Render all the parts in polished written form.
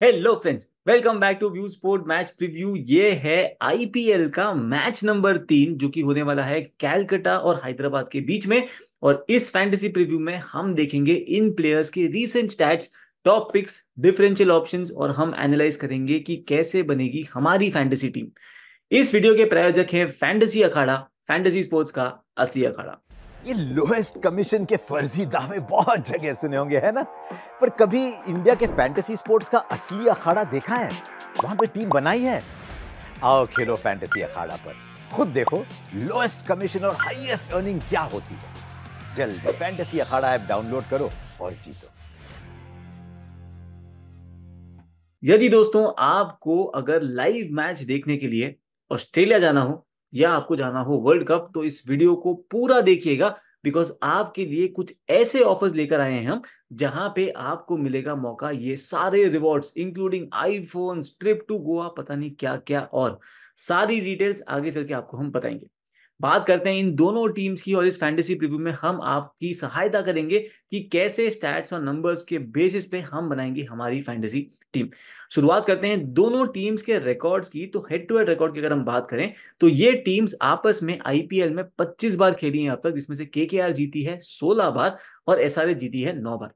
Hello friends, welcome back to view sport match preview. ये है IPL का match number 3 जो कि होने वाला है कैलकाटा और हैदराबाद के बीच में। और इस फैंटेसी प्रीव्यू में हम देखेंगे इन प्लेयर्स के recent stats, top picks, differential options और हम एनालाइज करेंगे कि कैसे बनेगी हमारी फैंटेसी टीम। इस वीडियो के प्रायोजक हैं फैंटेसी अखाड़ा, फैंटेसी स्पोर्ट्स का असली अखाड़ा। ये लोएस्ट कमीशन के फर्जी दावे बहुत जगह सुने होंगे, है ना? पर कभी इंडिया के फैंटेसी स्पोर्ट्स का असली अखाड़ा देखा है? वहां पे टीम बनाई है। आओ खेलो फैंटेसी अखाड़ा पर, खुद देखो लोएस्ट कमीशन और हाईएस्ट अर्निंग क्या होती है। जल्द फैंटेसी अखाड़ा ऐप डाउनलोड करो और जीतो। यदि दोस्तों आपको अगर लाइव मैच देखने के लिए ऑस्ट्रेलिया जाना हो या आपको जाना हो वर्ल्ड कप, तो इस वीडियो को पूरा देखिएगा। बिकॉज आपके लिए कुछ ऐसे ऑफर्स लेकर आए हैं हम, जहां पे आपको मिलेगा मौका ये सारे rewards including iPhone, trip to Goa, पता नहीं क्या क्या, और सारी डिटेल्स आगे चल के आपको हम बताएंगे। बात करते हैं इन दोनों टीम्स की, और इस फैंटेसी प्रीव्यू में हम आपकी सहायता करेंगे कि कैसे स्टैट्स और नंबर्स के बेसिस पे हम बनाएंगे हमारी फैंटेसी टीम। शुरुआत करते हैं दोनों टीम्स के रिकॉर्ड्स की। तो हेड टू हेड रिकॉर्ड की अगर हम बात करें तो ये टीम्स आपस में आईपीएल में 25 बार खेली हैं अब तक, जिसमें से केकेआर जीती है 16 बार और एसआरएच जीती है 9 बार।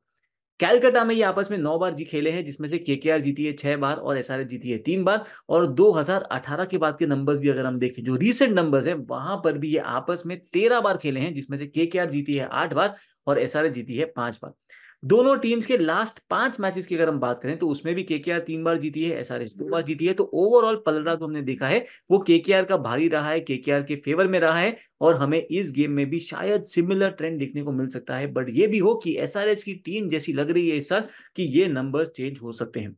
कैलकाटा में ये आपस में 9 बार जी खेले हैं, जिसमें से केकेआर जीती है 6 बार और एसआरएच जीती है 3 बार। और 2018 के बाद के नंबर्स भी अगर हम देखें, जो रीसेंट नंबर्स हैं, वहां पर भी ये आपस में 13 बार खेले हैं, जिसमें से केकेआर जीती है 8 बार और एसआरएच जीती है 5 बार। दोनों टीम्स के लास्ट 5 मैचेस की अगर हम बात करें तो उसमें भी केकेआर 3 बार जीती है, एसआरएच 2 बार जीती है। तो ओवरऑल पलड़ा जो हमने देखा है वो केकेआर का भारी रहा है, केकेआर के फेवर में रहा है। और हमें इस गेम में भी शायद सिमिलर ट्रेंड देखने को मिल सकता है, बट ये भी हो कि एसआरएच की टीम जैसी लग रही है इस साल कि ये नंबर्स चेंज हो सकते हैं।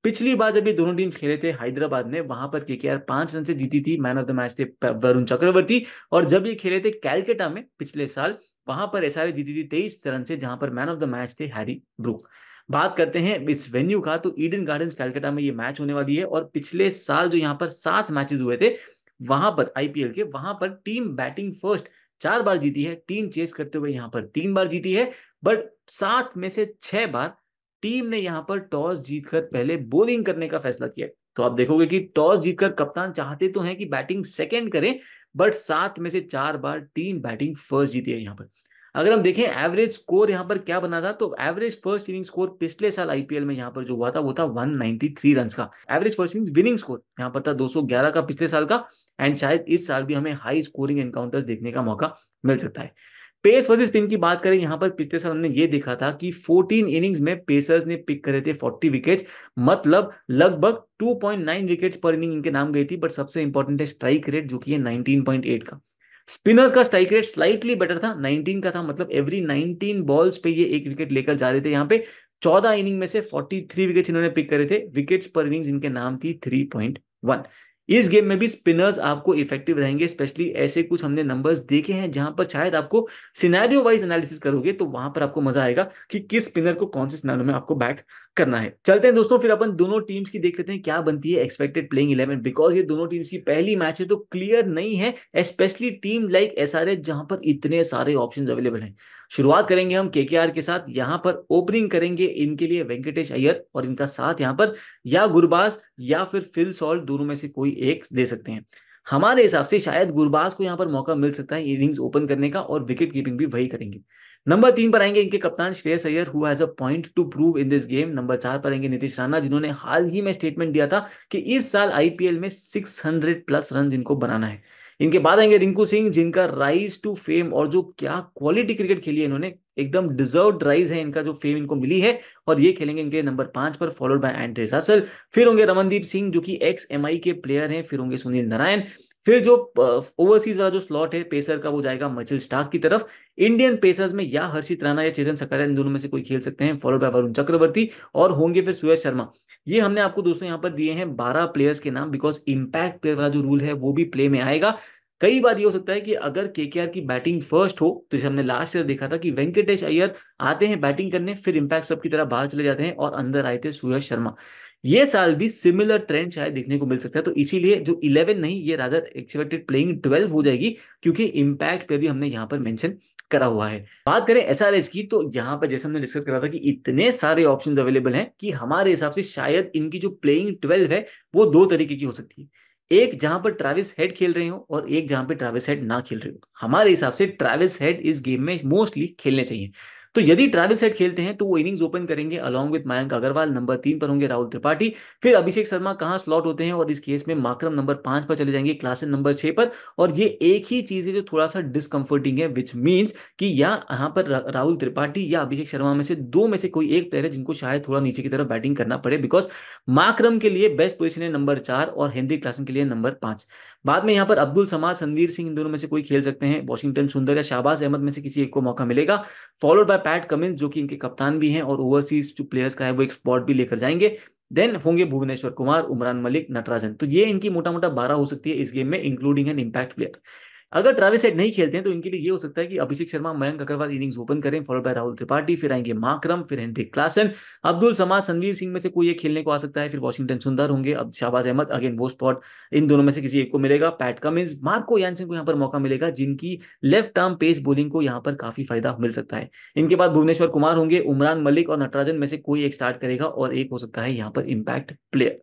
पिछली बार जब ये दोनों टीम्स खेले थे हैदराबाद में, वहां पर केकेआर 5 रन से जीती थी, मैन ऑफ द मैच थे वरुण चक्रवर्ती। और जब ये खेले थे कैलकाटा में पिछले साल, वहां पर एसआरएच जीती थी 23 रन से, जहां पर मैन ऑफ द मैच थे हैरी ब्रूक। बात करते हैं इस वेन्यू का, तो ईडन गार्डन्स कैलकाटा में ये मैच होने वाली है। और पिछले साल जो यहाँ पर 7 मैचेस हुए थे वहां पर आईपीएल के, वहां पर टीम बैटिंग फर्स्ट 4 बार जीती है, टीम चेस करते हुए यहाँ पर 3 बार जीती है। बट 7 में से 6 बार टीम ने यहाँ पर टॉस जीतकर पहले बॉलिंग करने का फैसला किया। तो आप देखोगे कि टॉस जीतकर कप्तान चाहते तो हैं कि बैटिंग सेकंड करें, बट 7 में से 4 बार टीम बैटिंग फर्स्ट जीती है यहाँ पर। अगर हम देखें एवरेज स्कोर यहाँ पर क्या बना था, तो एवरेज फर्स्ट इनिंग स्कोर पिछले साल आईपीएल में यहाँ पर जो हुआ था वो था 193 रन का। Average first inning winning score यहाँ पर था 211 का पिछले साल का। एंड शायद इस साल भी हमें हाई स्कोरिंग एनकाउंटर्स देखने का मौका मिल सकता है। पेस वर्सेस स्पिन की बात करें, यहाँ पर पिछले साल हमने ये देखा था कि 14 इनिंग्स में पेसर्स ने पिक करे थे 40 विकेट्स, मतलब लगभग 2.9 विकेट्स पर इनिंग इनके नाम गई थी। बट सबसे इंपॉर्टेंट है स्ट्राइक रेट, जो कि है 19.8 का। स्पिनर्स का स्ट्राइक रेट स्लाइटली बेटर था, 19 का था, मतलब एवरी 19 बॉल्स पे ये एक विकेट लेकर जा रहे थे। यहाँ पे 14 इनिंग में से 43 विकेट्स इन्होंने पिक करे थे, विकेट्स पर इनिंग्स इनके नाम थी 3.1। इस गेम में भी स्पिनर्स आपको इफेक्टिव रहेंगे, स्पेशली ऐसे कुछ हमने नंबर्स देखे हैं जहां पर शायद आपको सिनेरियो वाइज एनालिसिस करोगे तो वहां पर आपको मजा आएगा कि किस स्पिनर को कौन से सिनेरियो में आपको बैक करना है। चलते हैं दोस्तों, फिर अपन दोनों टीम्स की देख लेते हैं क्या बनती है एक्सपेक्टेड प्लेइंग 11, बिकॉज ये दोनों टीम्स की पहली मैच है तो क्लियर नहीं है, स्पेशली टीम लाइक एसआरएच जहां पर इतने सारे ऑप्शंस अवेलेबल हैं। शुरुआत करेंगे हम केकेआर के साथ। यहाँ पर ओपनिंग करेंगे इनके लिए वेंकटेश अय्यर, और इनका साथ यहाँ पर या गुरबाज या फिर फिल सॉल्ट, दोनों में से कोई एक दे सकते हैं। हमारे हिसाब से शायद गुरबाज को यहाँ पर मौका मिल सकता है इनिंग्स ओपन करने का, और विकेट कीपिंग भी वही करेंगे। नंबर 3 पर आएंगे इनके कप्तान Shreyas Iyer, who has a point two prove in this game. Number 4 पर आएंगे नीतीश राणा, जिन्होंने हाल ही में स्टेटमेंट दिया था कि इस साल आईपीएल में 600 प्लस रन इनको बनाना है। इनके बाद आएंगे रिंकू सिंह, जिनका राइज टू फेम, और जो क्या क्वालिटी क्रिकेट खेली है इन्होंने, एकदम डिजर्व्ड राइज है इनका, जो फेम इनको मिली है। और ये खेलेंगे इनके नंबर 5 पर, फॉलोड बाय एंड्रे रसल। फिर होंगे रमनदीप सिंह, जो कि एक्स एमआई के प्लेयर हैं। फिर होंगे सुनील नारायण। फिर जो ओवरसीज वाला जो स्लॉट है पेसर का, वो जाएगा मिचेल स्टार्क की तरफ। इंडियन पेसर्स में या हर्षित राणा या चेतन सकारिया, इन दोनों में से कोई खेल सकते हैं, फॉलोड बाय वरुण चक्रवर्ती। और होंगे फिर सूरज शर्मा। ये हमने आपको दोस्तों यहाँ पर दिए हैं 12 प्लेयर्स के नाम, बिकॉज इंपैक्ट प्लेयर वाला जो रूल है वो भी प्ले में आएगा। कई बार ये हो सकता है कि अगर केकेआर की बैटिंग फर्स्ट हो, तो जैसे हमने लास्ट ईयर देखा था कि वेंकटेश अय्यर आते हैं बैटिंग करने, फिर इंपैक्ट सब की तरह बाहर चले जाते हैं और अंदर आए थे सूरज शर्मा। ये साल भी सिमिलर ट्रेंड शायद देखने को मिल सकता है। तो इसीलिए जो 11 नहीं, ये रादर एक्सपेक्टेड प्लेइंग 12 हो जाएगी, क्योंकि इंपैक्ट पे भी हमने यहाँ पर मेंशन करा हुआ है। बात करें एसआरएच की, तो यहाँ पर जैसे हमने डिस्कस करा था कि इतने सारे ऑप्शंस अवेलेबल हैं कि हमारे हिसाब से शायद इनकी जो प्लेइंग 12 है वो दो तरीके की हो सकती है। एक जहां पर ट्रेविस हेड खेल रहे हो और एक जहां पे ट्रेविस हेड ना खेल रहे हो। हमारे हिसाब से ट्रेविस हेड इस गेम में मोस्टली खेलने चाहिए। तो यदि ट्रेविस हेड खेलते हैं तो वो इनिंग्स ओपन करेंगे along with Mayank Agarwal, number 3 पर होंगे राहुल त्रिपाठी, फिर अभिषेक शर्मा कहाँ स्लॉट होते हैं और इस केस में माकरम नंबर 5 पर चले जाएंगे, क्लासन नंबर 6 पर। और ये एक ही चीज है जो थोड़ा सा डिसकंफर्टिंग है, विच मीन्स कि या यहाँ पर राहुल त्रिपाठी या अभिषेक शर्मा में से दो में से कोई एक प्लेयर है जिनको शायद थोड़ा नीचे की तरफ बैटिंग करना पड़े, बिकॉज माकरम के लिए बेस्ट पोजीशन है नंबर 4 और हेनरी क्लासन के लिए नंबर 5। बाद में यहाँ पर अब्दुल समाद, संदीर सिंह, इन दोनों में से कोई खेल सकते हैं, वॉशिंगटन सुंदर या शाहबाज अहमद में से किसी एक को मौका मिलेगा, फॉलोड बाय पैट कमिंस जो कि इनके कप्तान भी हैं और ओवरसीज जो प्लेयर्स का है वो एक स्पॉट भी लेकर जाएंगे। देन होंगे भुवनेश्वर कुमार, उमरान मलिक, नटराजन। तो ये इनकी मोटा मोटा 12 हो सकती है इस गेम में, इंक्लूडिंग एन इम्पैक्ट प्लेयर। अगर ट्रेविस हेड नहीं खेलते हैं तो इनके लिए ये हो सकता है कि अभिषेक शर्मा, मयंक अग्रवाल इनिंग्स ओपन करें, फॉलोड बाय राहुल त्रिपाठी, फिर आएंगे माकरम, फिर हेनरिक क्लासन, अब्दुल समाद, संदीर सिंह में से कोई एक खेलने को आ सकता है, फिर वॉशिंगटन सुंदर होंगे, अब शाहबाज अहमद, अगेन वो स्पॉट इन दोनों में से किसी एक को मिलेगा, पैट कमिंस, मार्को यानसन को यहाँ पर मौका मिलेगा जिनकी लेफ्ट आर्म पेस बॉलिंग को यहाँ पर काफी फायदा मिल सकता है। इनके बाद भुवनेश्वर कुमार होंगे, उमरान मलिक और नटराजन में से कोई एक स्टार्ट करेगा और एक हो सकता है यहाँ पर इम्पैक्ट प्लेयर।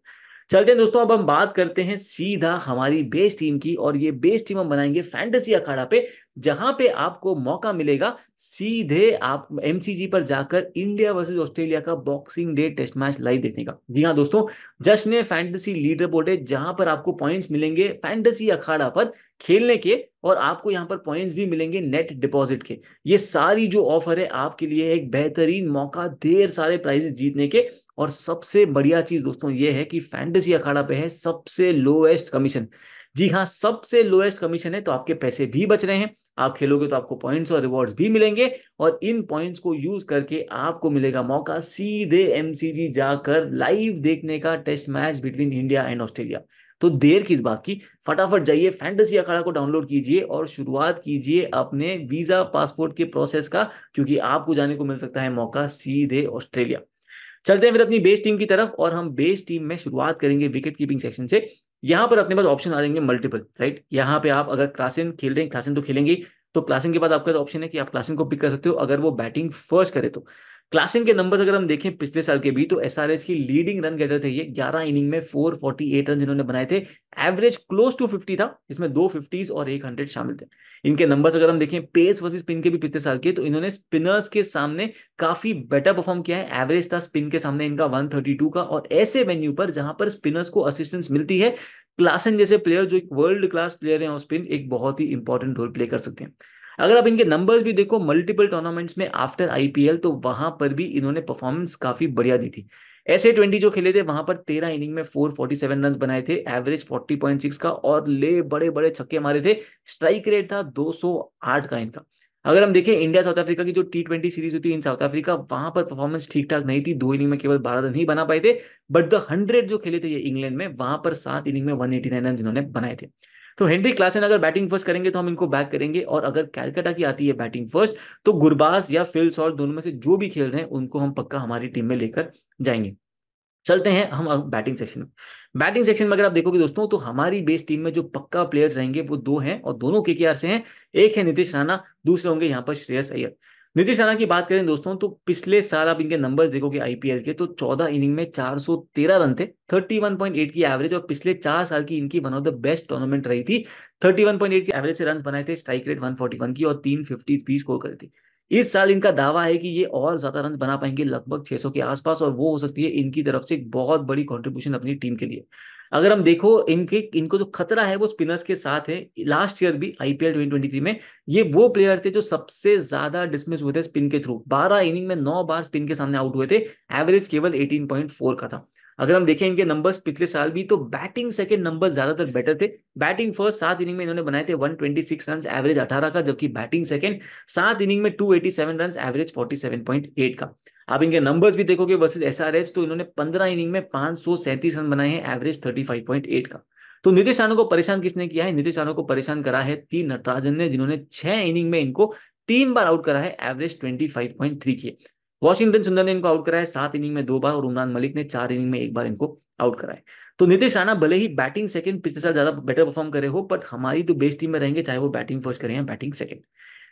चलते हैं दोस्तों, अब हम बात करते हैं सीधा हमारी बेस टीम की, और ये बेस टीम हम बनाएंगे फैंटेसी अखाड़ा पे, जहां पे आपको मौका मिलेगा सीधे आप एमसीजी पर जाकर इंडिया वर्सेस ऑस्ट्रेलिया का boxing day test match live देखने का। जी हाँ दोस्तों, जश्न फैंटेसी लीडर बोर्ड है जहां पर आपको पॉइंट्स मिलेंगे फैंटेसी अखाड़ा पर खेलने के, और आपको यहां पर पॉइंट्स भी मिलेंगे नेट डिपॉजिट के। ये सारी जो ऑफर है आपके लिए एक बेहतरीन मौका ढेर सारे प्राइजेस जीतने के। और सबसे बढ़िया चीज दोस्तों ये है कि फैंटेसी अखाड़ा पे है सबसे लोएस्ट कमीशन। जी हाँ, सबसे लोएस्ट कमीशन है, तो आपके पैसे भी बच रहे हैं, आप खेलोगे तो आपको पॉइंट्स और रिवॉर्ड्स भी मिलेंगे, और इन पॉइंट्स को यूज करके आपको मिलेगा मौका सीधे एमसीजी जाकर लाइव देखने का test match between India and Australia. तो देर किस बात की, फटाफट जाइए फैंटेसी अखाड़ा को डाउनलोड कीजिए और शुरुआत कीजिए अपने वीजा पासपोर्ट के प्रोसेस का, क्योंकि आपको जाने को मिल सकता है मौका सीधे ऑस्ट्रेलिया। चलते हैं फिर अपनी बेस टीम की तरफ, और हम बेस टीम में शुरुआत करेंगे विकेट कीपिंग सेक्शन से। यहाँ पर अपने पास ऑप्शन आ जाएंगे मल्टीपल, राइट। यहाँ पे आप अगर क्लासन खेल रहे हैं, क्लासन तो खेलेंगे, तो क्लासन के बाद आपका ऑप्शन है कि आप क्लासन को पिक कर सकते हो अगर वो बैटिंग फर्स्ट करे तो। क्लासन के नंबर्स अगर हम देखें पिछले साल के भी, तो एसआरएच की लीडिंग रन गेटर थे ये, 11 इनिंग में 448 रन इन्होंने बनाए थे, एवरेज क्लोज टू 50 था, इसमें 2 50s और 100 शामिल थे। इनके नंबर्स अगर हम देखें पेस वर्सेस स्पिन के भी पिछले साल के, तो इन्होंने स्पिनर्स के सामने काफी बेटर परफॉर्म किया है। एवरेज था स्पिन के सामने इनका 132 का, और ऐसे वेन्यू पर जहां पर स्पिनर्स को असिस्टेंस मिलती है, क्लासन जैसे प्लेयर जो एक वर्ल्ड क्लास प्लेयर है और स्पिन एक बहुत ही इंपॉर्टेंट रोल प्ले कर सकते हैं। अगर आप इनके नंबर्स भी देखो मल्टीपल टूर्नामेंट्स में आफ्टर आईपीएल, तो वहां पर भी इन्होंने परफॉर्मेंस काफी बढ़िया दी थी। ऐसे 20 जो खेले थे वहां पर 13 इनिंग में 447 रन बनाए थे, एवरेज 40.6 का, और ले बड़े बड़े छक्के मारे थे। स्ट्राइक रेट था 208 का इनका। अगर हम देखें इंडिया साउथ अफ्रीका की जो T20 सीरीज होती है इन साउथ अफ्रीका, वहां पर परफॉर्मेंस ठीक ठाक नहीं थी, 2 इनिंग में केवल 12 रन ही बना पाए थे। बट द 100 जो खेले थे ये इंग्लैंड में, वहां पर 7 इनिंग में 189 रन जिन्होंने बनाए थे। तो हेनरी क्लासन अगर बैटिंग फर्स्ट करेंगे तो हम इनको बैक करेंगे, और अगर कैलकाटा की आती है बैटिंग फर्स्ट, तो गुरबाज या फिल सॉल्ट दोनों में से जो भी खेल रहे हैं उनको हम पक्का हमारी टीम में लेकर जाएंगे। चलते हैं हम अब बैटिंग सेक्शन में। बैटिंग सेक्शन में अगर आप देखोगे दोस्तों, तो हमारी बेस टीम में जो पक्का प्लेयर्स रहेंगे वो दो हैं, और दोनों केकेआर से हैं। एक है नीतीश राणा, दूसरे होंगे यहाँ पर श्रेयस अय्यर। नीतीश राणा की बात करें दोस्तों, तो पिछले साल आप इनके नंबर्स देखोगे आईपीएल के, तो 14 इनिंग में 413 रन थे, 31.8 की एवरेज, और पिछले 4 साल की इनकी one of the best tournament रही थी। 31.8 की एवरेज से रन बनाए थे, स्ट्राइक रेट 141 की, और 350 भी स्कोर करे थे। इस साल इनका दावा है कि ये और ज्यादा रन बना पाएंगे, लगभग 600 के आसपास, और वो हो सकती है इनकी तरफ से एक बहुत बड़ी कंट्रीब्यूशन अपनी टीम के लिए। अगर हम देखो इनको जो खतरा है वो स्पिनर्स के साथ है। लास्ट ईयर भी आईपीएल 2023 में ये वो प्लेयर थे जो सबसे ज्यादा डिसमिस हुए थे स्पिन के थ्रू, 12 इनिंग में 9 बार स्पिन के सामने आउट हुए थे, एवरेज केवल 18.4 का था। अगर हम देखें इनके नंबर्स पिछले साल भी, तो बैटिंग सेकंड नंबर ज्यादातर बेटर थे। बैटिंग फर्स्ट 7 इनिंग में इन्होंने बनाए थे 126 रन, एवरेज 18 का, जबकि बैटिंग सेकंड 7 इनिंग में 287 रन, एवरेज 47.8 का। आप इनके नंबर्स भी देखोगे वर्सेस एसआरएच, तो इन्होंने 15 इनिंग में 537 रन बनाए हैं, एवरेज 35.8 का। तो नीतीश राणा को परेशान किसने किया है? नीतीश राणा को परेशान करा है टी नटराजन ने, जिन्होंने 6 इनिंग में इनको 3 बार आउट करा है, एवरेज 25.3 की। वॉशिंगटन सुंदर ने इनको आउट करा है 7 इनिंग में 2 बार, और उमरान मलिक ने 4 इनिंग में 1 बार इनको आउट करा है। तो नीतीश राणा भले ही बैटिंग सेकंड पिछले साल ज्यादा बेटर परफॉर्म करे हो, बट हमारी तो बेस्ट टीम में रहेंगे, चाहे वो बैटिंग फर्स्ट करें या बैटिंग सेकंड।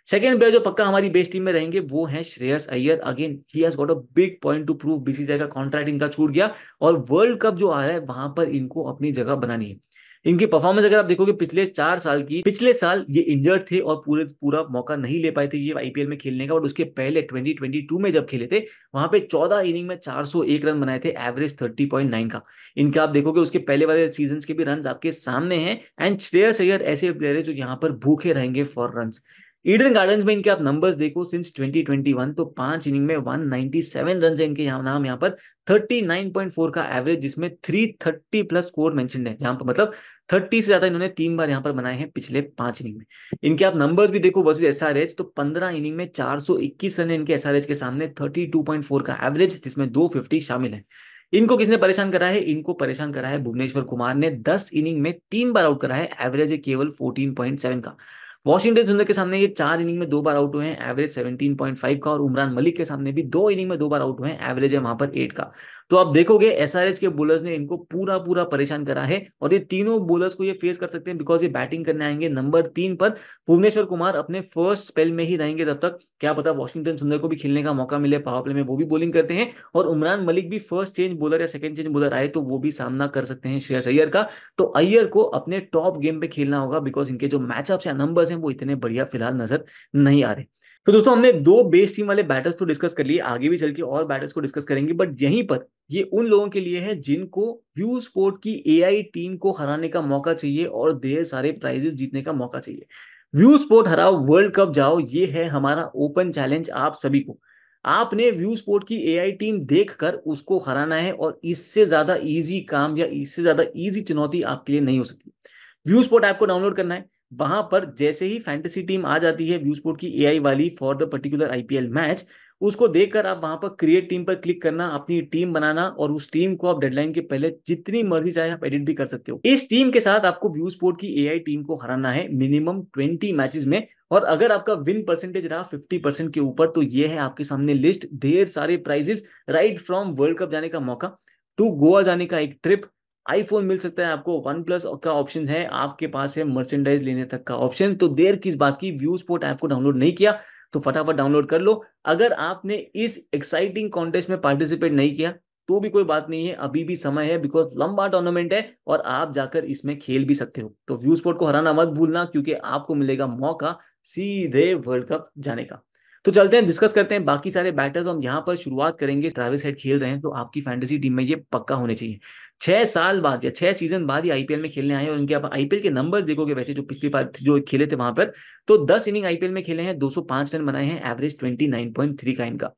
सेकंड प्लेयर जो पक्का हमारी बेस्ट टीम में रहेंगे वो है Shreyas Iyer. Again he has got a big point two prove. BCCI का कॉन्ट्रैक्ट इनका छूट गया और वर्ल्ड कप जो आ रहा है वहां पर इनको अपनी जगह बनानी है। इनकी परफॉर्मेंस अगर आप देखोगे पिछले 4 साल की, पिछले साल ये इंजर्ड थे और पूरा मौका नहीं ले पाए थे ये आईपीएल में खेलने का। बट उसके पहले 2022 में जब खेले थे वहां पे 14 इनिंग में 401 रन बनाए थे, एवरेज 30.9 का। इनका आप देखोगे उसके पहले वाले सीजन के भी रन आपके सामने हैं। एंड श्रेयस अय्यर ऐसे प्लेयर है जो यहाँ पर भूखे रहेंगे फॉर रन। ईडन गार्डन्स में इनके आप नंबर्स देखो सिंस 2021 तो 5 इनिंग में 197 रन है इनके नाम यहाँ पर, 39.4 का एवरेज, जिसमें 330 प्लस स्कोर मेंशन्ड है, जहां पर मतलब 30 से ज्यादा इन्होंने 3 बार यहाँ पर बनाए हैं पिछले 5 इनिंग में। इनके आप नंबर्स भी देखो वर्सेस एसआरएच तो 15 इनिंग में 421 रन है इनके एसआरएच के सामने, 32.4 का एवरेज, जिसमें 250 शामिल है। इनको किसने परेशान करा है? इनको परेशान करा है भुवनेश्वर कुमार ने। 10 इनिंग में 3 बार आउट करा है, एवरेज है केवल 14.7 का। वॉशिंगटन सुंदर के सामने ये 4 इनिंग में 2 बार आउट हुए हैं, एवरेज 17.5 का। और उमरान मलिक के सामने भी 2 इनिंग में 2 बार आउट हुए हैं, एवरेज है वहां पर 8 का। तो आप देखोगे एसआरएच के बोलर्स ने इनको पूरा पूरा परेशान करा है और ये तीनों बोलर्स को ये फेस कर सकते हैं बिकॉज ये बैटिंग करने आएंगे नंबर 3 पर। भुवनेश्वर कुमार अपने फर्स्ट स्पेल में ही रहेंगे तब तक, क्या पता वॉशिंगटन सुंदर को भी खेलने का मौका मिले पावर प्ले में, वो भी बॉलिंग करते हैं। और उमरान मलिक भी फर्स्ट चेंज बॉलर या सेकंड चेंज बॉलर आए तो वो भी सामना कर सकते हैं श्रेयस अय्यर का। तो अय्यर को अपने टॉप गेम पे खेलना होगा बिकॉज इनके जो मैचअप्स या नंबर्स हैं वो इतने बढ़िया फिलहाल नजर नहीं आ रहे। तो दोस्तों हमने 2 बेस टीम वाले बैटर्स तो डिस्कस कर लिए, आगे भी चल के और बैटर्स को डिस्कस करेंगे। बट यहीं पर ये उन लोगों के लिए है जिनको व्यू स्पोर्ट की एआई टीम को हराने का मौका चाहिए और ढेर सारे प्राइजेस जीतने का मौका चाहिए। व्यू स्पोर्ट हराओ, वर्ल्ड कप जाओ, ये है हमारा ओपन चैलेंज आप सभी को। आपने व्यू स्पोर्ट की एआई टीम देखकर उसको हराना है और इससे ज्यादा इजी काम या इससे ज्यादा इजी चुनौती आपके लिए नहीं हो सकती। व्यू स्पोर्ट ऐप को डाउनलोड करना है। वहां पर जैसे ही फैंटेसी टीम आ जाती है व्यू स्पोर्ट की एआई वाली for the particular IPL match, उसको देखकर आप वहां पर क्रिएट टीम पर क्लिक करना, अपनी टीम बनाना और उस टीम को आप डेडलाइन के पहले जितनी मर्जी चाहे आप एडिट भी कर सकते हो। इस टीम के साथ आपको व्यू स्पोर्ट की एआई टीम को हराना है मिनिमम 20 मैचेस में। और अगर आपका विन परसेंटेज रहा 50% के ऊपर तो ये है आपके सामने लिस्ट, ढेर सारे prizes, right from world cup जाने का मौका टू गोवा जाने का एक ट्रिप, आईफोन मिल सकता है आपको, वन प्लस का ऑप्शन है आपके पास, है मर्चेंडाइज लेने तक का ऑप्शन। तो देर किस बात की, व्यू स्पोर्ट ऐप को डाउनलोड नहीं किया तो फटाफट डाउनलोड कर लो। अगर आपने इस एक्साइटिंग कॉन्टेस्ट में पार्टिसिपेट नहीं किया तो भी कोई बात नहीं है, अभी भी समय है बिकॉज लंबा टूर्नामेंट है और आप जाकर इसमें खेल भी सकते हो। तो व्यू स्पोर्ट को हराना मत भूलना क्योंकि आपको मिलेगा मौका सीधे वर्ल्ड कप जाने का। तो चलते हैं डिस्कस करते हैं बाकी सारे बैटर्स। हम यहाँ पर शुरुआत करेंगे, ट्रैविस हेड खेल रहे हैं तो आपकी फैंटेसी टीम में ये पक्का होने चाहिए। 6 साल बाद या 6 सीजन बाद ही आईपीएल में खेलने आए हैं और इनके आप आईपीएल के नंबर्स देखोगे वैसे जो पिछली बार जो खेले थे वहां पर, तो 10 इनिंग आईपीएल में खेले हैं, 205 रन बनाए हैं, एवरेज 29.3 का इनका।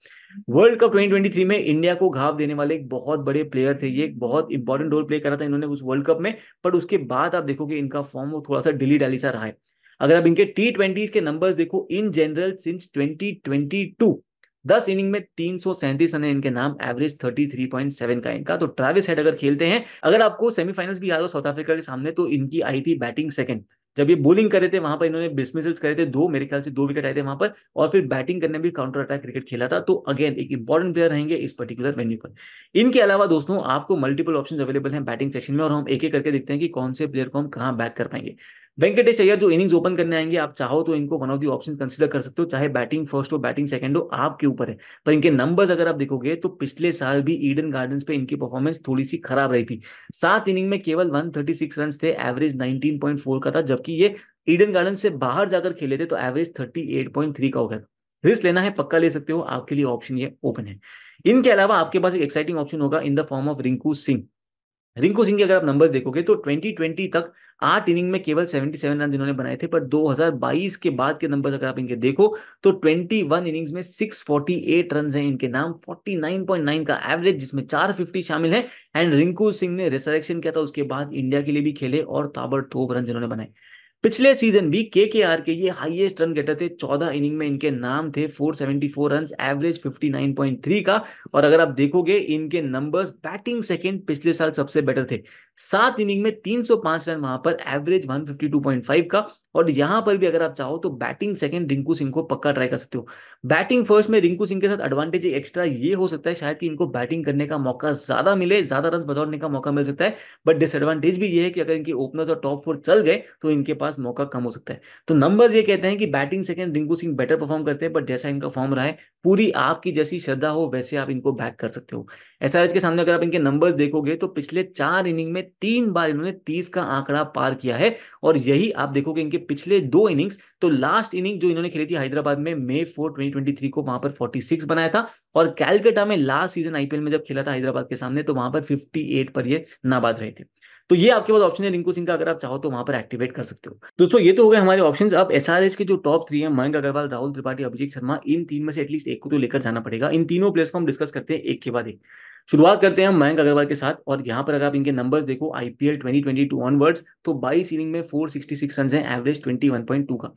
वर्ल्ड कप 2023 में इंडिया को घाव देने वाले एक बहुत बड़े प्लेयर थे ये, एक बहुत इंपॉर्टेंट रोल प्ले करा था इन्होंने उस वर्ल्ड कप में। पर उसके बाद आप देखोगे इनका फॉर्म वो थोड़ा सा डिली डाली सा रहा है। अगर आप इनके T20s के नंबर्स देखो इन जनरल सिंस 2022, 10 इनिंग में 337 रन है इनके नाम, एवरेज 33.7 का इनका। तो ट्रैविस हेड अगर खेलते हैं, अगर आपको सेमीफाइनल्स भी याद हो साउथ अफ्रीका के सामने, तो इनकी आई थी बैटिंग सेकंड। जब ये बॉलिंग कर रहे थे वहां पर इन्होंने डिसमिसल्स करे थे 2, मेरे ख्याल से 2 विकेट आए थे वहां पर, और फिर बैटिंग करने भी काउंटर अटैक क्रिकेट खेला था। तो अगेन एक इंपॉर्टेंट प्लेयर रहेंगे इस पर्टिकुलर वेन्यू पर। इनके अलावा दोस्तों आपको मल्टीपल ऑप्शन अवेलेबल हैं बैटिंग सेक्शन में और हम एक एक करके देखते हैं कि कौन से प्लेयर को हम कहां बैक कर पाएंगे। वेंकटेश अय्यर जो इनिंग्स ओपन करने आएंगे, आप चाहो तो इनको one of the option consider कर सकते हो, चाहे बैटिंग फर्स्ट हो बैटिंग सेकंड हो, आपके ऊपर है। पर इनके नंबर्स अगर आप देखोगे तो पिछले साल भी ईडन गार्डन्स पे इनकी परफॉर्मेंस थोड़ी सी खराब रही थी। 7 इनिंग में केवल 136 रन थे, एवरेज 19.4 का था, जबकि ये ईडन गार्डन से बाहर जाकर खेले थे तो एवरेज 38.3 का हो गया। रिस्क लेना है पक्का ले सकते हो, आपके लिए ऑप्शन ये ओपन है। इनके अलावा आपके पास एक एक्साइटिंग ऑप्शन होगा in the form of Rinku Singh. Rinku Singh के अगर आप नंबर्स देखोगे तो 2020 तक 8 इनिंग में केवल 77 रन इन्होंने बनाए थे। पर 2022 के बाद के नंबर्स अगर आप इनके देखो तो 21 इनिंग्स में 648 रन हैं इनके नाम, 49.9 का एवरेज, जिसमें 450 शामिल है। एंड रिंकू सिंह ने रिसरेक्शन किया था उसके बाद इंडिया के लिए भी खेले और ताबड़तोड़ रन जिन्होंने बनाए। पिछले सीजन भी केकेआर के ये हाईएस्ट रन गेटर थे, 14 इनिंग में इनके नाम थे 474 रन, एवरेज 59.3 का। और अगर आप देखोगे इनके नंबर्स बैटिंग सेकंड पिछले साल सबसे बेटर थे, 7 इनिंग में 305 रन वहां पर, एवरेज 152.5 का। और यहां पर भी अगर आप चाहो तो बैटिंग सेकंड रिंकू सिंह को पक्का ट्राई कर सकते हो। बैटिंग फर्स्ट में रिंकू सिंह के साथ एडवांटेज एक्स्ट्रा ये हो सकता है शायद कि इनको बैटिंग करने का मौका ज्यादा मिले, ज्यादा रन बटोरने का मौका मिल सकता है। बट डिसएडवांटेज भी ये है कि अगर इनके ओपनर्स और टॉप फोर चल गए तो इनके पास मौका कम हो सकता है। तो नंबर्स ये कहते हैं कि batting second Rinku Singh better perform करते हैं, बट जैसा इनका फॉर्म रहा है, पूरी आपकी जैसी श्रद्धा हो वैसे आप इनको बैक कर सकते हो। एसआरएच के सामने अगर आप इनके नंबर्स देखोगे तो पिछले 4 इनिंग में 3 बार इन्होंने 30 का आंकड़ा पार किया है। और यही आप देखोगे इनके पिछले 2 इनिंग्स, तो लास्ट इनिंग जो इन्होंने खेली थी हैदराबाद में मई 4 2023 को, वहां पर 46 बनाया था। और कैलकाटा में लास्ट सीजन आईपीएल में जब खेला था हैदराबाद के सामने, तो वहां पर 58 पर ये नाबाद रहे थे। तो ये आपके पास ऑप्शन है रिंकू सिंह का, अगर आप चाहो तो वहां पर एक्टिवेट कर सकते हो। दोस्तों ये तो हो गए हमारे ऑप्शंस। अब एसआरएच के जो टॉप 3 है, मयंक अग्रवाल, राहुल त्रिपाठी, अभिषेक शर्मा, इन तीन में से एटलीस्ट एक को तो लेकर जाना पड़ेगा। इन तीनों प्लेयर्स को हम डिस्कस करते हैं एक के बाद एक। शुरुआत करते हैं हम मयंक अग्रवाल के साथ। और यहाँ पर अगर आप इनके नंबर्स देखो आईपीएल 2022 ऑनवर्ड्स, तो 22 इनिंग में 466 रन है, एवरेज 21.2 का।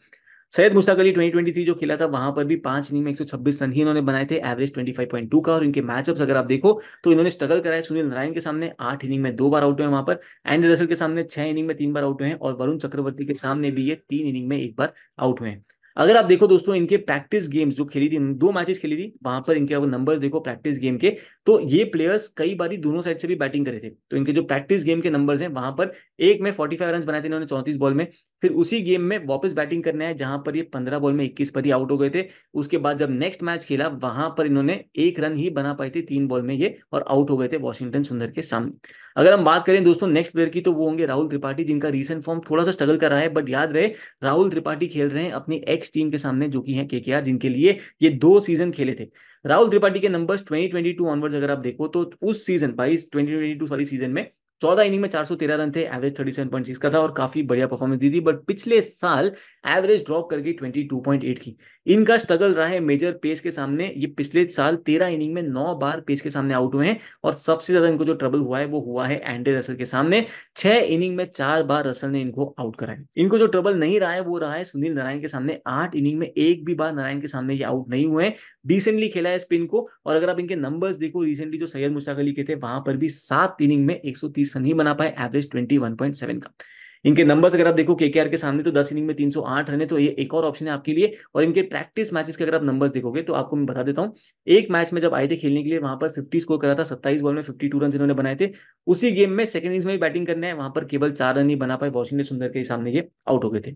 सैयद मुश्ताक अली 2023 जो खेला था वहां पर भी 5 इनिंग में 126 रन ही इन्होंने बनाए थे, एवरेज 25.2 का। और इनके मैचअप्स अगर आप देखो तो इन्होंने स्ट्रगल कराया सुनील नारायण के सामने, 8 इनिंग में 2 बार आउट हुए वहां पर। एंडी रसल के सामने 6 इनिंग में 3 बार आउट हुए हैं। और वरुण चक्रवर्ती के सामने भी ये 3 इनिंग में 1 बार आउट हुए हैं। अगर आप देखो दोस्तों इनके प्रैक्टिस गेम्स जो खेली थी, 2 मैचेस खेली थी, वहां पर इनके अगर नंबर्स देखो प्रैक्टिस गेम के, तो ये प्लेयर्स कई बारी दोनों साइड से भी बैटिंग करे थे। तो इनके जो प्रैक्टिस गेम के नंबर्स हैं वहां पर एक में 45 रन बनाए थे इन्होंने 34 बॉल में। फिर उसी गेम में वापस बैटिंग करने आए जहां पर ये 15 बॉल में 21 पर ही आउट हो गए थे। उसके बाद जब नेक्स्ट मैच खेला वहां पर इन्होंने 1 रन ही बना पाए थे 3 बॉल में ये, और आउट हो गए थे वॉशिंगटन सुंदर के सामने। अगर हम बात करें दोस्तों नेक्स्ट प्लेयर की, तो वो होंगे राहुल त्रिपाठी, जिनका रीसेंट फॉर्म थोड़ा सा स्ट्रगल कर रहा है। बट याद रहे राहुल त्रिपाठी खेल रहे हैं अपनी एक्स टीम के सामने जो कि है केकेआर, जिनके लिए ये 2 सीजन खेले थे। राहुल त्रिपाठी के नंबर्स 2022 ऑनवर्ड्स अगर आप देखो तो उस सीजन 2022 सॉरी सीजन में 14 इनिंग में 413 रन थे, एवरेज 37.6 का था, और काफी बढ़िया परफॉर्मेंस दी थी। बट पिछले साल एवरेज ड्रॉप करके 22.8 की। इनका स्ट्रगल रहा है मेजर पेस के सामने। ये पिछले साल 13 इनिंग में 9 बार पेस के सामने आउट हुए हैं। और सबसे ज्यादा इनको जो ट्रबल हुआ है वो हुआ है एंड्रे रसल के सामने। 6 इनिंग में 4 बार रसल ने इनको आउट कराया। इनको जो ट्रबल नहीं रहा है वो रहा है सुनील नारायण के सामने। 8 इनिंग में एक भी बार नारायण के सामने ये आउट नहीं हुए। डिसेंटली खेला है स्पिन को। और अगर आप इनके नंबर्स देखो रिसेंटली जो सैयद मुश्ताक अली के थे, वहां पर भी 7 इनिंग में 130 रन ही बना पाए, एवरेज 21.7 का। इनके नंबर्स अगर आप देखो केकेआर के सामने तो 10 इनिंग में 308 रन है, तो ये एक और ऑप्शन है आपके लिए। और इनके प्रैक्टिस मैचेस के अगर आप नंबर्स देखोगे तो आपको मैं बता देता हूँ, एक मैच में जब आए थे खेलने के लिए वहां पर 50 स्कोर करा था, 27 बॉल में 52 रन इन्होंने बनाए थे। उसी गेम में सेकंड इनिंग्स में भी बैटिंग करने है, वहां पर केवल 4 रन ही बना पाए, वॉशिंगटन सुंदर के सामने ये आउट हो गए थे।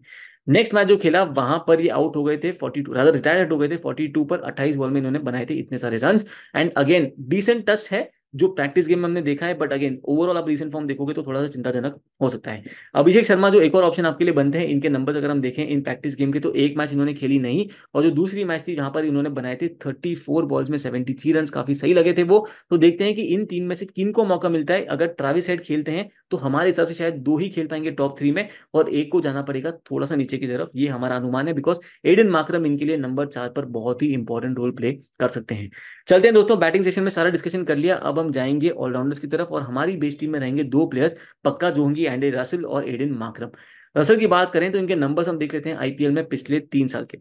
नेक्स्ट मैच जो खेला वहां पर ये आउट हो गए थे 42, रादर रिटायर्ड हो गए थे 42 पर, 28 बॉल में इन्होंने बनाए थे इतने सारे रन। एंड अगेन डिसेंट टच है जो प्रैक्टिस गेम में हमने देखा है, बट अगेन ओवरऑल आप रीसेंट फॉर्म देखोगे तो थोड़ा सा चिंताजनक हो सकता है। अभिषेक शर्मा जो एक और ऑप्शन आपके लिए बनते हैं, इनके नंबर्स अगर हम देखें इन प्रैक्टिस गेम के, तो एक मैच इन्होंने खेली नहीं, और जो दूसरी मैच थी जहां पर इन्होंने बनाए थे 34 बॉल्स में 73 रन, काफी सही लगे थे वो। तो देखते हैं कि इन तीन में से किन को मौका मिलता है। अगर ट्रेविस हेड खेलते हैं तो हमारे हिसाब से शायद 2 ही खेल पाएंगे टॉप 3 में, और एक को जाना पड़ेगा थोड़ा सा नीचे की तरफ, ये हमारा अनुमान है। बिकॉज एडन मार्करम इनके लिए नंबर 4 पर बहुत ही इंपॉर्टेंट रोल प्ले कर सकते हैं। चलते हैं दोस्तों, बैटिंग सेशन में सारा डिस्कशन कर लिया, अब हम जाएंगे ऑलराउंडर्स की तरफ। और हमारी बेस टीम में रहेंगे 2 प्लेयर्स पक्का, जो होंगी एंड्रे रसल और एडन मार्करम। रसल की बात करें तो इनके नंबर्स हम देख लेते हैं आईपीएल में पिछले 3 साल के।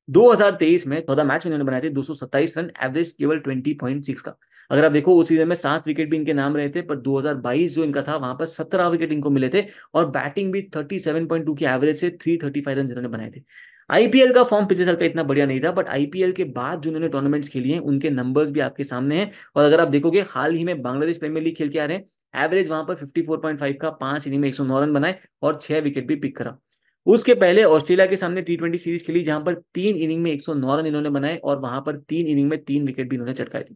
2023 में 14 मैच में इन्होंने बनाए थे 227 रन, एवरेज केवल 20.6 का। अगर आप देखो उस सीजन में 7 विकेट भी इनके नाम रहे थे, पर 2022 जो इनका था वहां पर 17 विकेट इनको मिले थे। और बैटिंग भी 37.2 की एवरेज से 335 रन इन्होंने बनाए थे। आईपीएल का फॉर्म पिछले साल का इतना बढ़िया नहीं था, बट आईपीएल के बाद जो इन्होंने टूर्नामेंट्स खेली हैं उनके नंबर्स भी आपके सामने हैं। और अगर आप देखोगे हाल ही में बांग्लादेश प्रीमियर लीग खेल के आ रहे हैं, एवरेज वहां पर 54.5 का, 5 इनिंग में 109 रन बनाए और 6 विकेट भी पिक करा। उसके पहले ऑस्ट्रेलिया के सामने T20 सीरीज खेली जहां पर 3 इनिंग में 109 रन इन्होंने बनाए, और वहां पर 3 इनिंग में 3 विकेट भी इन्होंने चटकाए थे।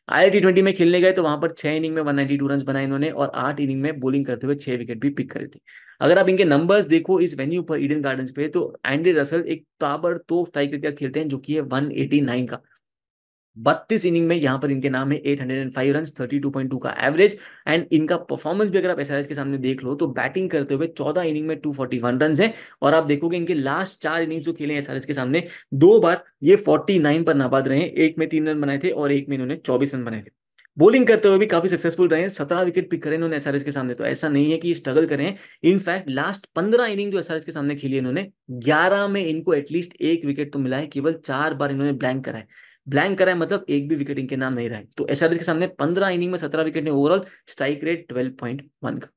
आए T20 में खेलने गए तो वहां पर 6 इनिंग में 192 रन बनाए इन्होंने, और 8 इनिंग में बॉलिंग करते हुए 6 विकेट भी पिक करे थे। अगर आप इनके नंबर्स देखो इस वेन्यू पर ईडन गार्डन्स पे, तो एंड्रे रसल एक ताबड़तोड़ स्ट्राइक रेट खेलते हैं जो कि है 189 का। 32 इनिंग में यहाँ पर इनके नाम है 805 रन, 32.2 का एवरेज। एंड इनका परफॉर्मेंस भी अगर आप एसआरएच के सामने देख लो तो बैटिंग करते हुए 14 इनिंग में 241 रन है। और आप देखोगे इनके लास्ट 4 इनिंग्स जो खेले एसआरएच के सामने, 2 बार ये 49 पर नाबाद रहे, एक में 3 रन बनाए थे और एक में इन्होंने 24 रन बनाए थे। बॉलिंग करते हुए भी काफी सक्सेसफुल रहे, 17 विकेट पिक करे इन्होंने एसआरएच के सामने। तो ऐसा नहीं है कि स्ट्रगल करें, इनफैक्ट लास्ट 15 इनिंग जो एसआरएच के सामने खेली इन्होंने, 11 में इनको एटलीस्ट 1 विकेट तो मिला है, केवल 4 बार इन्होंने ब्लैंक करा है। ब्लैंक करा है मतलब एक भी विकेट इनके नाम नहीं रहा है। तो एसआरएच के सामने 15 इनिंग में 17 विकेट ने, ओवरऑल स्ट्राइक रेट 12.1 का।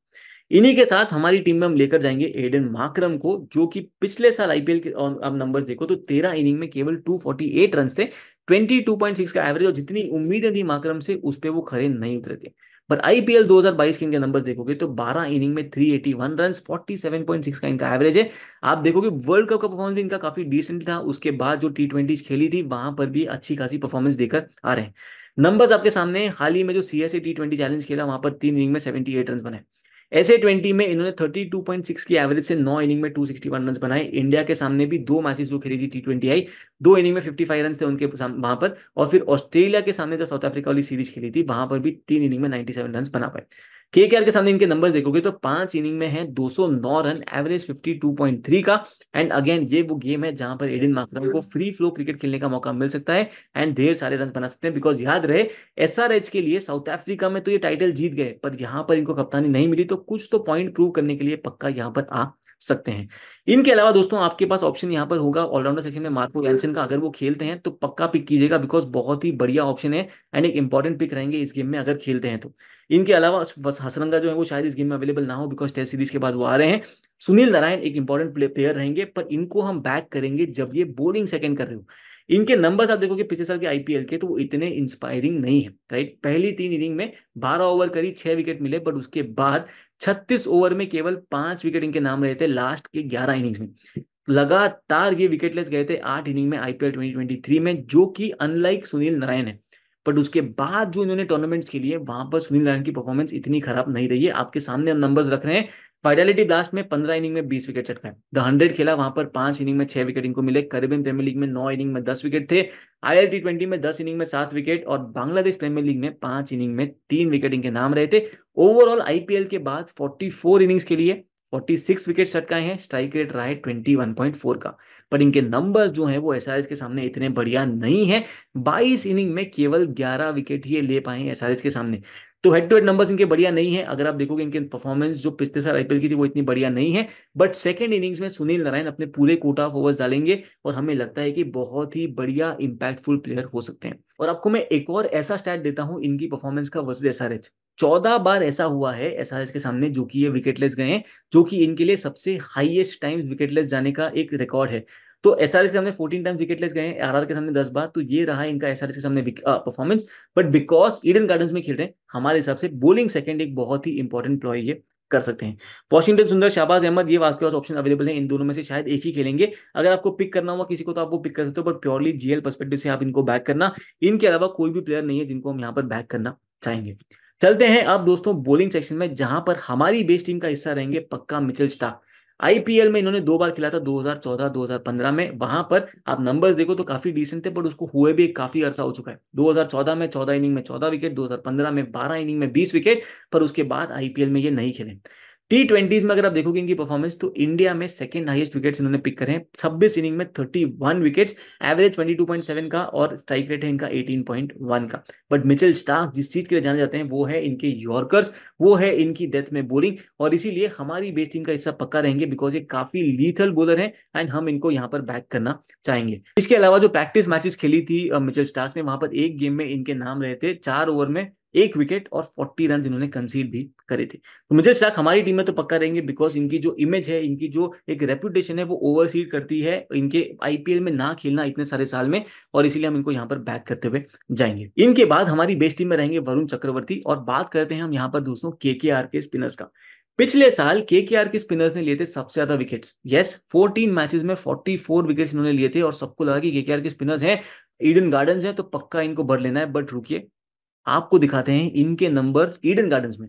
इन्हीं के साथ हमारी टीम में हम लेकर जाएंगे एडन मार्करम को, जो कि पिछले साल आईपीएल के, और अब नंबर्स देखो तो 13 इनिंग में केवल 248 रन थे, 22.6 का एवरेज, और जितनी उम्मीदें थी माकरम से उस पे वो खरे नहीं उतरे थे। पर आईपीएल 2022 के इनके नंबर्स देखोगे तो 12 इनिंग में 381 रन, 47.6 का इनका एवरेज है। आप देखोगे वर्ल्ड कप का परफॉर्मेंस भी इनका काफी डिसेंट था, उसके बाद जो टी20 खेली थी वहां पर भी अच्छी खासी परफॉर्मेंस देकर आ रहे हैं। नंबर्स आपके सामने, हाल ही में जो सीएसए टी20 चैलेंज खेला वहां पर 3 इनिंग में 78 रन बनाए। ऐसे 20 में इन्होंने 32.6 की एवरेज से 9 इनिंग में 261 रन बनाए। इंडिया के सामने भी 2 मैचेस जो खेली थी टी20 आई, 2 इनिंग में 55 रन थे उनके वहां पर। और फिर ऑस्ट्रेलिया के सामने जो साउथ अफ्रीका वाली सीरीज खेली थी वहां पर भी 3 इनिंग में 97 रन बना पाए। केकेआर के सामने इनके नंबर्स देखोगे तो 5 इनिंग में है 209 रन, एवरेज 52.3 का। एंड अगेन ये वो गेम है जहां पर एडन मार्करम को फ्री फ्लो क्रिकेट खेलने का मौका मिल सकता है एंड ढेर सारे रन बना सकते हैं। बिकॉज याद रहे, एसआरएच के लिए साउथ अफ्रीका में तो ये टाइटल जीत गए, पर यहां पर इनको कप्तानी नहीं मिली, तो कुछ तो पॉइंट प्रूव करने के लिए पक्का यहां पर आ सकते हैं। इनके अलावा दोस्तों आपके पास ऑप्शन यहां पर होगा ऑलराउंडर सेक्शन में मार्को यानसन का, अगर वो खेलते हैं तो पक्का पिक कीजिएगा, बिकॉज बहुत ही बढ़िया ऑप्शन है एंड एक इंपॉर्टेंट पिक रहेंगे इस गेम में अगर खेलते हैं तो। इनके अलावा बस हसरंगा जो है वो शायद इस गेम में अवेलेबल ना हो, बिकॉज टेस्ट सीरीज के बाद वो आ रहे हैं। सुनील नारायण एक इंपॉर्टेंट प्लेयर रहेंगे, पर इनको हम बैक करेंगे जब ये बॉलिंग सेकंड कर रहे हो। इनके नंबर्स आप देखोगे पिछले साल के आईपीएल के, तो वो इतने इंस्पायरिंग नहीं है, राइट। पहली 3 इनिंग में 12 ओवर करी, 6 विकेट मिले, बट उसके बाद 36 ओवर में केवल 5 विकेट इनके नाम रहे थे लास्ट के 11 इनिंग्स में। लगातार ये विकेटलेस गए थे 8 इनिंग में आईपीएल 2023 में, जो कि अनलाइक सुनील नारायण है। बट उसके बाद जो इन्होंने टूर्नामेंट्स खेली है वहां पर सुनील नारायण की परफॉर्मेंस इतनी खराब नहीं रही है। आपके सामने हम नंबर्स रख रहे हैं। फाइडेलिटी ब्लास्ट में 15 इनिंग में 20 विकेट चटकाए, द 100 खेला वहां पर 5 इनिंग में 6 विकेट इनको मिले। कैरेबियन प्रीमियर लीग में 9 इनिंग में 10 विकेट थे। ILT20 में 10 इनिंग में 7 विकेट, और बांग्लादेश प्रीमियर लीग में 5 इनिंग में 3 विकेट इनके नाम रहे थे। ओवरऑल आईपीएल के बाद 44 इनिंग्स के लिए 46 विकेट चटकाए हैं, स्ट्राइक रेट रहा है 21.4 का। पर इनके नंबर्स जो हैं वो एसआरएच के सामने इतने बढ़िया नहीं है। 22 इनिंग में केवल 11 विकेट ही ले पाए एसआरएच के सामने। तो हेड टू हेड नंबर्स इनके बढ़िया नहीं है। अगर आप देखोगे इनके परफॉर्मेंस जो पिछले साल आईपीएल की थी वो इतनी बढ़िया नहीं है। बट सेकंड इनिंग्स में सुनील नारायण अपने पूरे कोटा ऑफ ओवर्स डालेंगे, और हमें लगता है कि बहुत ही बढ़िया इंपैक्टफुल प्लेयर हो सकते हैं। और आपको मैं एक और ऐसा स्टैट देता हूं इनकी परफॉर्मेंस का वर्सेस एसआरएच। 14 बार ऐसा हुआ है एसआरएच के सामने जो कि ये विकेटलेस गए हैं, जो कि इनके लिए सबसे हाईएस्ट टाइम्स विकेटलेस जाने का एक रिकॉर्ड है। तो एसआरएच के सामने 14 टाइम्स विकेटलेस गए हैं, आरआर के सामने 10 बार। तो ये रहा इनका एसआरएच के सामने performance. But because Eden gardens में खेल रहे हैं, हमारे हिसाब से बोलिंग सेकंड एक बहुत ही इंपॉर्टेंट प्लॉय ये कर सकते हैं। वॉशिंगटन सुंदर, शाहबाज अहमद, ये आपके पास ऑप्शन अवेलेबल है। इन दोनों में से शायद एक ही खेलेंगे। अगर आपको पिक करना हुआ किसी को तो आप वो पिक कर सकते हो, पर प्योरली जीएल पर्सपेक्टिव से आप इनको बैक करना। इनके अलावा कोई भी प्लेयर नहीं है जिनको हम यहाँ पर बैक करना चाहेंगे। चलते हैं अब दोस्तों बॉलिंग सेक्शन में, जहां पर हमारी बेस टीम का हिस्सा रहेंगे पक्का मिचेल स्टार्क। आईपीएल में इन्होंने 2 बार खेला था, 2014 2015 में। वहां पर आप नंबर्स देखो तो काफी डिसेंट थे, बट उसको हुए भी काफी अरसा हो चुका है। 2014 में 14 इनिंग में 14 विकेट, 2015 में 12 इनिंग में 20 विकेट, पर उसके बाद आईपीएल में ये नहीं खेले। टी20 में अगर आप देखोगे इनकी परफॉर्मेंस, तो इंडिया में सेकंड हाईएस्ट विकेट्स इन्होंने पिक करे हैं, 26 इनिंग में 31 विकेट्स, एवरेज 22.7 का, और स्ट्राइक रेट है इनका 18.1 का। बट मिचेल स्टार्क जिस चीज के लिए जाने जाते हैं वो है इनके यॉर्कर्स, वो है इनकी डेथ में बॉलिंग, और इसीलिए हमारी बेस टीम का हिस्सा पक्का रहेंगे, बिकॉज ये काफी लीथल बॉलर है एंड हम इनको यहाँ पर बैक करना चाहेंगे। इसके अलावा जो प्रैक्टिस मैचेस खेली थी मिचेल स्टार्क ने, वहां पर एक गेम में इनके नाम रहे थे 4 ओवर में 1 विकेट और 40 रन इन्होंने कंसीड भी करे थे। तो मिचेल स्टार्क हमारी टीम में तो पक्का रहेंगे, बिकॉज इनकी जो इमेज है, इनकी जो एक रेपुटेशन है, वो ओवरसीड करती है इनके आईपीएल में ना खेलना इतने सारे साल में, और इसीलिए हम इनको यहाँ पर बैक करते हुए जाएंगे। इनके बाद हमारी बेस्ट टीम में रहेंगे वरुण चक्रवर्ती। और बात करते हैं हम यहाँ पर दोस्तों केकेआर के स्पिनर्स का। पिछले साल केकेआर के स्पिनर्स ने लिए थे सबसे ज्यादा विकेट्स। यस, 14 मैचेस में 44 विकेट्स इन्होंने लिए थे, और सबको लगा कि केकेआर के स्पिनर्स हैं, ईडन गार्डन्स हैं, तो पक्का इनको भर लेना है। बट रुकिए, आपको दिखाते हैं इनके नंबर्स ईडन गार्डन्स में।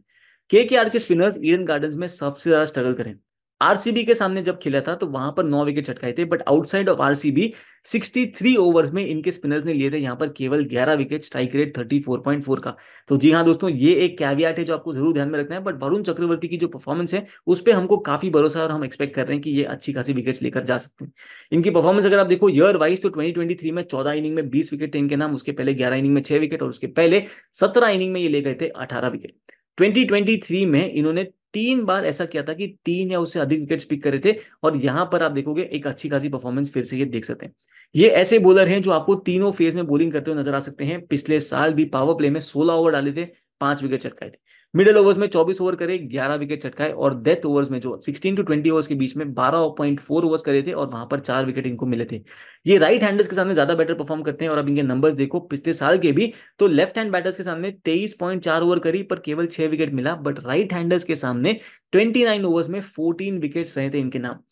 केकेआर के स्पिनर्स ईडन गार्डन्स में सबसे ज्यादा स्ट्रगल करें। आरसीबी के सामने जब खेला था तो वहां पर 9 विकेट चटकाए थे, but outside of RCB 63 overs में इनके स्पिनर्स ने लिए थे यहाँ पर केवल 11 विकेट, स्ट्राइक रेट 34.4 का। तो जी हाँ दोस्तों, ये एक कैवियाट है जो आपको जरूर ध्यान में रखना है। बट वरुण चक्रवर्ती की जो परफॉर्मेंस है उस पर हमको काफी भरोसा है, और हम एक्सपेक्ट कर रहे हैं कि ये अच्छी खासी विकेट्स लेकर जा सकते हैं। इनकी परफॉर्मेंस अगर आप देखो ईयर वाइज, तो 2023 में 14 इनिंग में 20 विकेट थे इनके नाम, उसके पहले 11 इनिंग में 6 विकेट, और उसके पहले 17 इनिंग में ये ले गए थे 18 विकेट। 2023 में इन्होंने 3 बार ऐसा किया था कि 3 या उससे अधिक विकेट्स पिक करे थे, और यहां पर आप देखोगे एक अच्छी खासी परफॉर्मेंस फिर से ये देख सकते हैं। ये ऐसे बॉलर हैं जो आपको तीनों फेज में बॉलिंग करते हुए नजर आ सकते हैं। पिछले साल भी पावर प्ले में 16 ओवर डाले थे, 5 विकेट चटकाए थे। मिडिल ओवर्स में 24 ओवर करे, 11 विकेट चटकाए, और डेथ ओवर्स में जो 16 to 20 ओवर्स के बीच में 12.4 ओवर्स करे थे और वहां पर 4 विकेट इनको मिले थे। ये राइट हैंडर्स के सामने ज्यादा बेटर परफॉर्म करते हैं। और अब इनके नंबर्स देखो पिछले साल के भी, तो लेफ्ट हैंड बैटर्स के सामने 23.4 ओवर करी पर केवल 6 विकेट मिला, बट राइट हैंडर्स के सामने 29 ओवर्स में 14 विकेट्स रहे थे इनके नाम।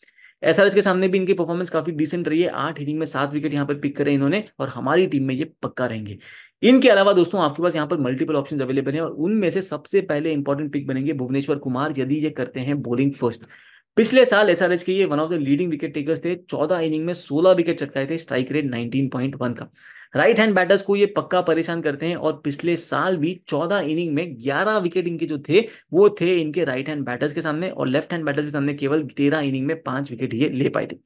एसआरएच के सामने भी इनकी परफॉर्मेंस काफी डिसेंट रही है, 8 इनिंग में 7 विकेट यहाँ पर पिक करे इन्होंने, और हमारी टीम में ये पक्का रहेंगे। इनके अलावा दोस्तों आपके पास यहाँ पर मल्टीपल ऑप्शंस अवेलेबल हैं, और उनमें से सबसे पहले इंपॉर्टेंट पिक बनेंगे भुवनेश्वर कुमार, यदि ये करते हैं बॉलिंग फर्स्ट। पिछले साल एसआरएच के ये one of the leading wicket takers थे, 14 इनिंग में 16 विकेट चटकाए थे, स्ट्राइक रेट 19.1 का। राइट हैंड बैटर्स को ये पक्का परेशान करते हैं, और पिछले साल भी 14 इनिंग में 11 विकेट इनके जो थे वो थे इनके राइट हैंड बैटर्स के सामने, और लेफ्ट हैंड बैटर्स के सामने केवल 13 इनिंग में 5 विकेट ये ले पाए थे।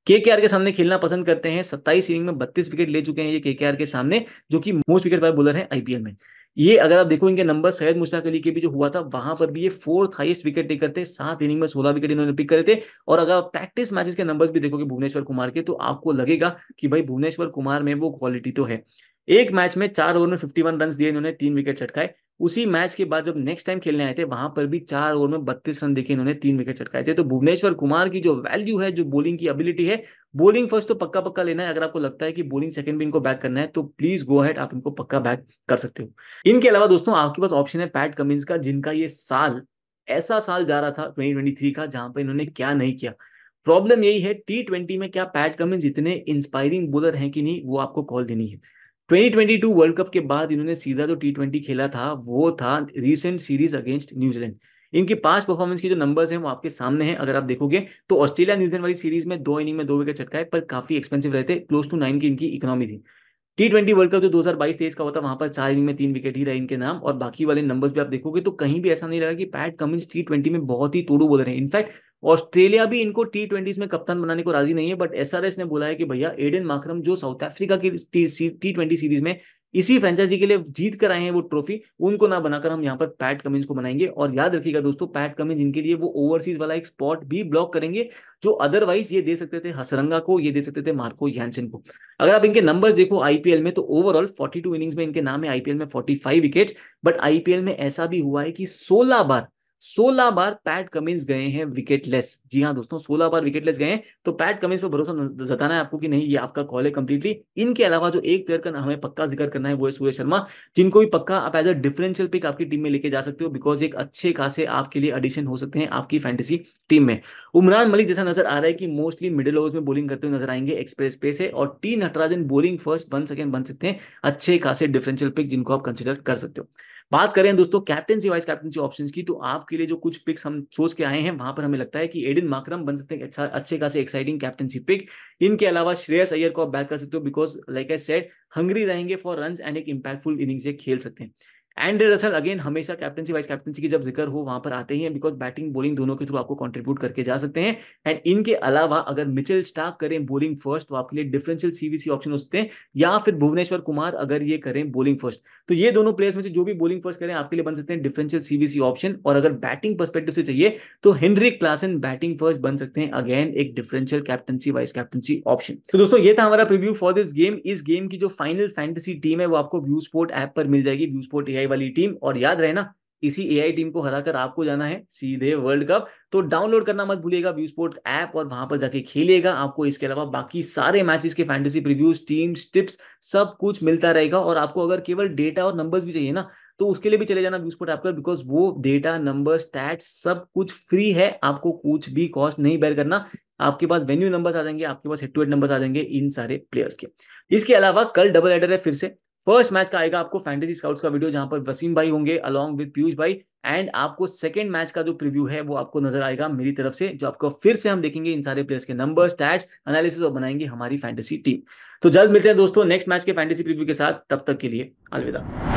केकेआर के सामने खेलना पसंद करते हैं, 27 इनिंग में 32 विकेट ले चुके हैं ये केकेआर के सामने, जो कि मोस्ट विकेट बाय बॉलर है आईपीएल में। ये अगर आप देखो इनके नंबर सैयद मुश्ताक अली के भी जो हुआ था वहां पर भी ये 4th हाईएस्ट विकेट टेकर थे, 7 इनिंग में 16 विकेट इन्होंने पिक करे थे। और अगर आप प्रैक्टिस मैचेस के नंबर्स भी देखोगे भुवनेश्वर कुमार के, तो आपको लगेगा कि भाई भुवनेश्वर कुमार में वो क्वालिटी तो है। एक मैच में 4 ओवर में 51 रन दिए इन्होंने, 3 विकेट चटकाए। उसी मैच के बाद जब नेक्स्ट टाइम खेलने आए थे वहां पर भी 4 ओवर में 32 रन देके इन्होंने 3 विकेट चटकाए थे। तो भुवनेश्वर कुमार की जो वैल्यू है, जो बॉलिंग की एबिलिटी है, बॉलिंग फर्स्ट तो पक्का पक्का लेना है। अगर आपको लगता है कि बॉलिंग सेकंड भी इनको बैक करना है तो प्लीज गो अहेड, आप इनको पक्का बैक कर सकते हो। इनके अलावा दोस्तों आपके पास ऑप्शन है पैट कमिंस का, जिनका ये साल ऐसा साल जा रहा था 2023 का जहां पर इन्होंने क्या नहीं किया। प्रॉब्लम यही है T20 में क्या पैट कमिंस इतने इंस्पायरिंग बॉलर हैं कि नहीं, वो आपको कॉल देनी है। 2022 वर्ल्ड कप के बाद इन्होंने सीधा जो T20 खेला था वो था रीसेंट सीरीज अगेंस्ट न्यूजीलैंड। इनकी 5 परफॉर्मेंस की जो नंबर्स हैं वो आपके सामने हैं। अगर आप देखोगे तो ऑस्ट्रेलिया न्यूजीलैंड वाली सीरीज में 2 इनिंग में 2 विकेट चटकाए, पर काफी एक्सपेंसिव रहते, क्लोज टू 9 की इनकी इकोनॉमी थी। T20 वर्ल्ड कप जो 2022-23 का होता वहां पर 4 इनिंग में 3 विकेट ही रहे इनके नाम, और बाकी वाले नंबर्स भी आप देखोगे तो कहीं भी ऐसा नहीं लगा कि पैट कमिंस T20 में बहुत ही तोड़ू बॉलर है। इनफैक्ट ऑस्ट्रेलिया भी इनको T20 में कप्तान बनाने को राजी नहीं है, बट एसआरएस ने बोला है कि भैया एडन मार्करम जो साउथ अफ्रीका की T20 सीरीज में इसी फ्रेंचाइजी के लिए जीत कर आए हैं वो ट्रॉफी, उनको ना बनाकर हम यहाँ पर पैट कमिंस को बनाएंगे। और याद रखिएगा दोस्तों, पैट कमिंस इनके लिए वो ओवरसीज वाला एक स्पॉट भी ब्लॉक करेंगे, जो अदरवाइज ये दे सकते थे हसरंगा को, ये दे सकते थे मार्को यानसेन को। अगर आप इनके नंबर्स देखो आईपीएल में, तो ओवरऑल 42 इनिंग्स में इनके नाम है, आईपीएल में 45 विकेट्स। बट आईपीएल में ऐसा भी हुआ है कि 16 बार पैट कमिंस गए हैं विकेटलेस। जी हाँ दोस्तों, 16 बार विकेटलेस गए हैं। तो पैट कमिंस पर भरोसा जताना है आपको कि नहीं, ये आपका कॉल है कंप्लीटली। इनके अलावा जो एक प्लेयर का हमें पक्का जिक्र करना है वो है सूर्य शर्मा, जिनको भी पक्का आप एज अ डिफरेंशियल पिक आपकी टीम में लेके जा सकते हो, बिकॉज एक अच्छे खासे आपके लिए एडिशन हो सकते हैं आपकी फैंटेसी टीम में। उमरान मलिक जैसा नजर आ रहा है कि मोस्टली मिडिल ओवर्स में बॉलिंग करते हुए नजर आएंगे एक्सप्रेस पे से, और टी नटराजन बॉलिंग फर्स्ट बन सकते हैं अच्छे खासे डिफरेंशियल पिक, जिनको आप कंसिडर कर सकते हो। बात करें दोस्तों कैप्टनसी वाइस कैप्टनसी ऑप्शंस की, तो आपके लिए जो कुछ पिक्स हम सोच के आए हैं वहां पर हमें लगता है कि एडन मार्करम बन सकते हैं अच्छे खासे एक्साइटिंग कैप्टनसी पिक। इनके अलावा श्रेयस अय्यर को आप बैक कर सकते हो, because like I said hungry रहेंगे फॉर रन्स एंड एक इंपैक्टफुल इनिंग्स ये खेल सकते हैं। एंड्रे रसल अगेन हमेशा कैप्टनसी वाइस कैप्टनसी की जब जिक्र हो वहां पर आते ही हैं, बिकॉज बैटिंग बॉलिंग दोनों के थ्रू आपको कंट्रीब्यूट करके जा सकते हैं। एंड इनके अलावा अगर मिचेल स्टार्क करें बॉलिंग फर्स्ट तो आपके लिए डिफरेंशियल सीवीसी ऑप्शन हो सकते हैं, या फिर भुवनेश्वर कुमार अगर ये करें बॉलिंग फर्स्ट, तो ये दोनों प्लेयर्स में से जो भी बॉलिंग फर्स्ट करें आपके लिए बन सकते हैं डिफरेंशियल सीवीसी ऑप्शन। और अगर बैटिंग पर्सपेक्टिव से चाहिए तो हेनरिक क्लासन बैटिंग फर्स्ट बन सकते हैं, अगेन एक differential captaincy vice captaincy option. तो दोस्तों ये था हमारा प्रीव्यू फॉर दिस गेम। इस गेम की जो फाइनल फैंटेसी टीम है वो आपको व्यू स्पोर्ट ऐप पर मिल जाएगी, व्यू स्पोर्ट एआई वाली टीम। और याद रहे ना, इसी एआई टीम को हराकर आपको जाना है सीधे वर्ल्ड कप। तो डाउनलोड करना मत भूलिएगा व्यू स्पोर्ट ऐप, और वहां पर जाके खेलिएगा। आपको इसके अलावा बाकी सारे मैचेस के फैंटेसी प्रीव्यूज, टीम्स, टिप्स सब कुछ मिलता रहेगा। और आपको अगर केवल डेटा और नंबर्स भी चाहिए ना, तो उसके लिए भी चले जाना व्यू स्पोर्ट ऐप पर, बिकॉज वो डेटा, नंबर, स्टैट्स सब कुछ फ्री है, आपको कुछ भी कॉस्ट नहीं बेयर करना। आपके पास वेन्यू नंबर्स आ जाएंगे, आपके पास हेड टू हेड नंबर्स आ जाएंगे इन सारे प्लेयर्स के। इसके अलावा कल डबल हेडर है फिर से। फर्स्ट मैच का आएगा आपको फैंटेसी स्काउट्स का वीडियो, जहां पर वसीम भाई होंगे अलॉन्ग विद पीयूष भाई, एंड आपको सेकंड मैच का जो प्रीव्यू है वो आपको नजर आएगा मेरी तरफ से, जो आपको फिर से हम देखेंगे इन सारे प्लेयर्स के नंबर, स्टैट्स, एनालिसिस और बनाएंगे हमारी फैंटेसी टीम। तो जल्द मिलते हैं दोस्तों नेक्स्ट मैच के फैंटेसी प्रीव्यू के साथ, तब तक के लिए अलविदा।